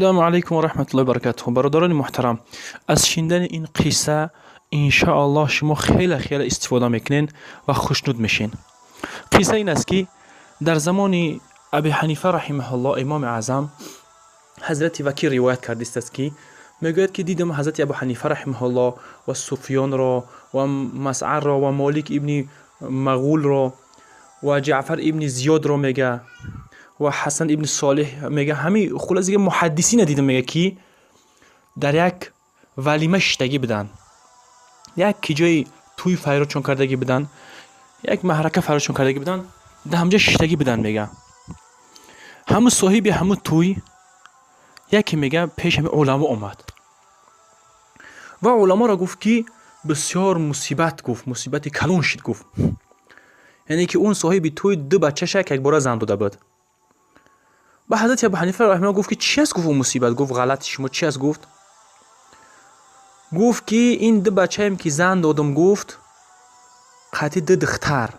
السلام علیکم و رحمت الله و برکاته. برادران محترم، از شنیدن این قصه انشاءالله شما خیلی خیلی استفاده میکنین و خوشنود میشین. قصه این است که در زمان ابی حنیفه رحمه الله امام اعظم حضرت وکی روایت کرده است که میگوید که دیدم حضرت ابو حنیفه رحمه الله و سفیان را و مسعر را و مالک ابن مغول را و جعفر ابن زیاد را میگه و حسن ابن صالح میگه، همین خلاص دیگه محدثین دیدم میگه که در یک ولیمه شتگی بدن، یک کی جای توی فیروچون کردگی بدن، یک محرکه فیروچون کردگی بدن، ده همجا شتگی بدن. میگه همون صاحب همون توی یکی میگه پیش همه علما اومد و علما را گفت که بسیار مصیبت، گفت مصیبت کلون شد. گفت یعنی که اون صاحب توی دو بچه‌ش یک بار زن داده بود. با حضرت ابو حنیفه رحمه الله گفت که چی است؟ گفت اون مصیبت. گفت غلط شما چی است؟ گفت که این دو بچه‌ام که زن دادم، گفت قطعی دو دختر،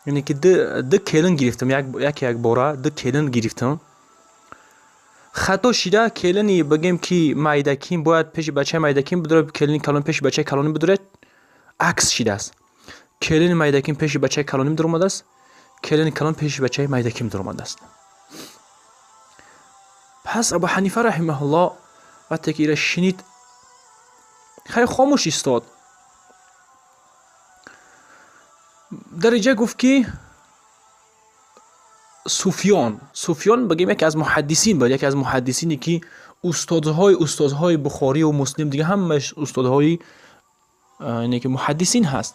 یعنی که دو کلن گرفتم، یک باره دو کلن گرفتم. خطا شده کلنی بگیم که مایدکیم باید پیش بچه مایدکیم بدره، کلنی کلان پیش بچه کلانی بدره، عکس شده است. کلنی مایدکیم پیش بچه کلانی در اومده است، کلنی کلان پیش بچه مایدکیم در اومده است. پس ابو حنیفه رحمه الله وقتی که ایره شنید خیلی خاموش ایستاد. در اینجا گفت که سفیان بگیم یکی از محدثین بود، یکی از محدثینی که استادهای بخاری و مسلم دیگه همش استادهای یعنی که محدثین هست.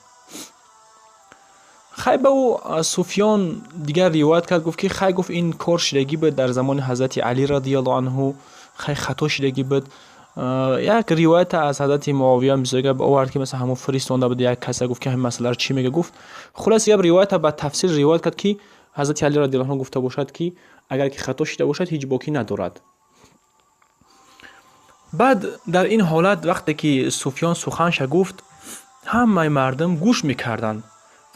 خیلی به او سفیان دیگر روایت کرد، گفت که خیلی گفت این کار شدگی بود در زمان حضرت علی رضی الله عنه، خیلی خطا شدگی بود. یک روایت از حضرت معاویه میگه آورد که مثلا همون فرستونده بود یک کسی، گفت که همین مسئله رو چی میگه. گفت خلاص یک روایت با تفسیر روایت کرد که حضرت علی رضی الله عنه گفته باشد که اگر که خطا شده باشد هیچ باکی ندارد. بعد در این حالت وقتی که سفیان سخنش گفت همه مردم گوش میکردند.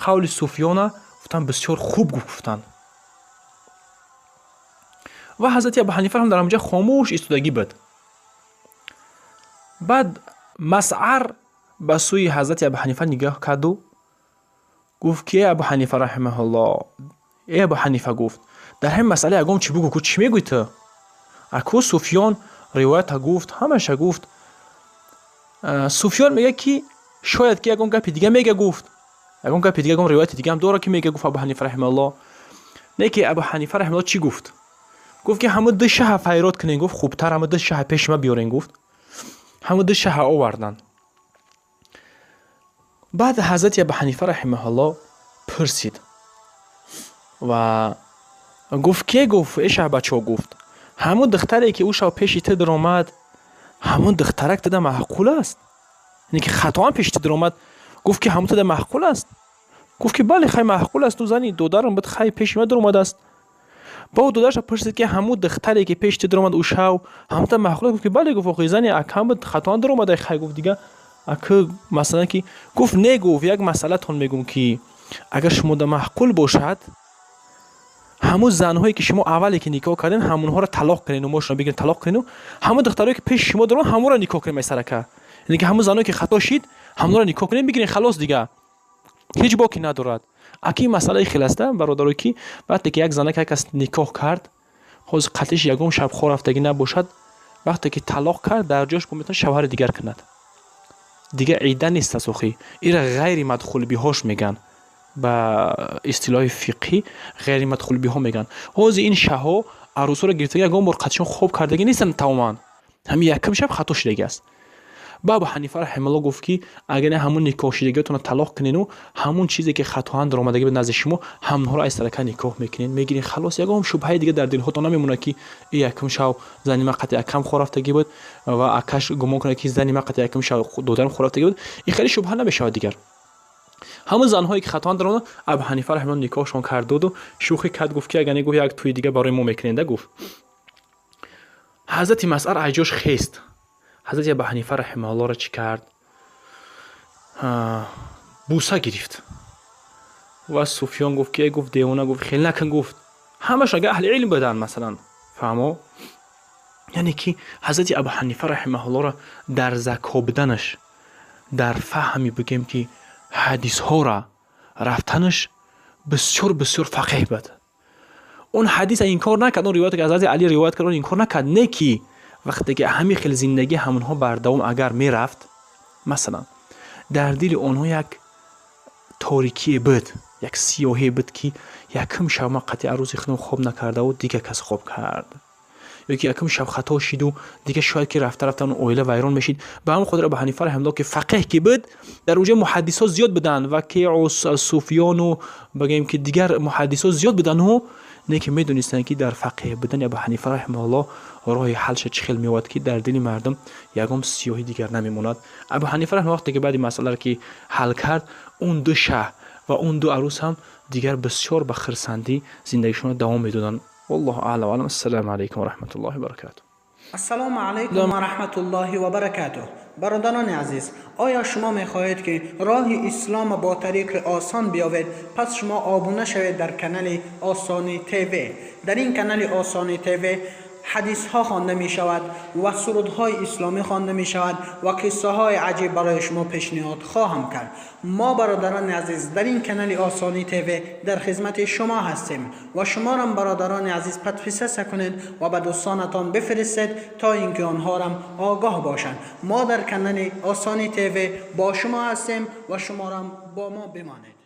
قول سفیان گفتن بسیار خوب گفتن و حضرت ابو حنیفه هم در اونجا خاموش ایستادگی بود. بعد مسعر به سوی حضرت ابو حنیفه نگاه کرد و گفت که ابو حنیفه رحمه الله، ای ابو حنیفه، گفت در همین مسئله اگم چی بگو؟ چی میگوی تو؟ اکو سفیان روایت گفت همش گفت. سفیان میگه که شاید که اگم گپ دیگه میگه، گفت اگم گپ دیگه، اگم روایت دیگه هم داره که میگه. گفت ابو حنیفه رحمه الله نه که ابو حنیفه رحمه الله چی گفت؟ گفت که همه دو شه فیرات کنین. گفت خوبتر همه دو شه پیش ما بیارین. گفت همه دو شه آوردن. بعد حضرت ابو حنیفه رحمه الله پرسید و گفت که گفت ایش بچه ها، گفت همون دختری که او شب پیش ته در آمد همون دخترک ته معقول است، یعنی که خطا هم پیش ته در آمد. گفت که همون ته معقول است. گفت که بله خیلی معقول است، تو زنی دودرم بود خیلی پیش ما در آمد است. با دودرش پرسید که همون دختری که پیش ته در آمد او شب همون ته معقول. گفت که بله. گفت خو زنی اکم بود خطا در آمد خیلی. گفت دیگه اکه مثلا که گفت نه، گفت یک مسئله تون میگم که اگر شما در معقول باشد همون زنهایی که شما اولی که نکاح کردین همونها را طلاق کنین و ماشون بگیرین طلاق کنین و همون دخترایی که پیش شما درون همون را نکاح کنین میسرکه، یعنی که همون زنایی که خطا شید همون را نکاح کنین بگیرین، خلاص دیگه هیچ باکی ندارد. اکی مسئله خلاصه برادرای که وقتی که یک زنه که کس نکاح کرد خود قطعش یگم شب خور رفتگی نباشد، وقتی که طلاق کرد در جاش میتونه شوهر دیگر کند، دیگه عیده نیست سوخی. این غیر مدخول بهاش میگن، با اصطلاح فقهی غیر مدخول به ها میگن. حوز این شها عروسا رو گرفتگی اگه مرقتشون خوب کردگی نیستن تماما، همین یکم شب خطا شدگی است. ابو حنیفه رحمه الله گفت که اگر همون نکاح شدگیتون طلاق کنین و همون چیزی که خطا در اومدگی به نزد شما همونها رو از طریق نکاح میکنین میگیرین، خلاص یگام شبهه دیگه در دل هاتون نمیمونه که یکم شب زنی ما قطع یکم خورفتگی بود و اکش گمان کنه که زنی ما قطع یکم شب دودرم خورفتگی بود، این خیلی شبهه نمیشه دیگر. همون زنهایی که خطا درون ابو حنیفه رحمه الله نکاحشون کرد و شوخی کرد. گفت که اگر نگو یک توی دیگه برای ما میکننده. گفت حضرت مسعر عجاش خیست. حضرت ابو حنیفه رحمه الله را چی کرد؟ بوسه گرفت و سفیان گفت که گفت دیونه، گفت خیلی نکن. گفت همش اگه اهل علم بودن مثلا فهمو یعنی که حضرت ابو حنیفه رحمه الله را در زکابدنش، در فهمی بگیم که حدیث ها را رفتنش بسیار بسیار فقیه بود. اون حدیث این کار نکرد، اون روایت که از حضرت علی روایت کرد این کار نکرد، نه که وقتی که همین خیلی زندگی همونها بردوام اگر میرفت، مثلا در دل اونها یک تاریکی بود، یک سیاهی بود که یکم شب ما قطعا روزی خودم خواب نکرده و دیگه کس خواب کرد، یا که یکم شب خطا شید و دیگه شاید که رفته رفته اون اویله ویران میشید. به هم خود ابو حنیفه رحمه الله که فقیه که بود، در اونجا محدثا زیاد بودن و که سفیان و بگیم که دیگر محدثا زیاد بودن و نه که میدونستن که در فقیه بودن ابو حنیفه رحمه الله راه حلش چخیل میواد که در دل مردم یگام سیاهی دیگر نمیموند. ابو حنیفه رحمه الله وقتی که بعد مسئله را که حل کرد، اون دو شه و اون دو عروس هم دیگر بسیار به خرسندی زندگیشون دوام میدادن. والله اعلم و علم. السلام علیکم و رحمت الله و برکاته. السلام علیکم و رحمت الله و برکاته. برادران عزیز، آیا شما میخواهید که راه اسلام با طریق آسان بیابید؟ پس شما آبونه شوید در کانال آسانی تیوی. در این کانال آسانی تیوی حدیث ها خوانده می شود و سرود های اسلامی خوانده می شود و قصه های عجیب برای شما پیشنهاد خواهم کرد. ما برادران عزیز در این کانال آسانی تیوی در خدمت شما هستیم و شما را برادران عزیز پتفیسه کنید و به دوستانتان بفرستید تا اینکه آنها را آگاه باشند. ما در کانال آسانی تیوی با شما هستیم و شما را با ما بمانید.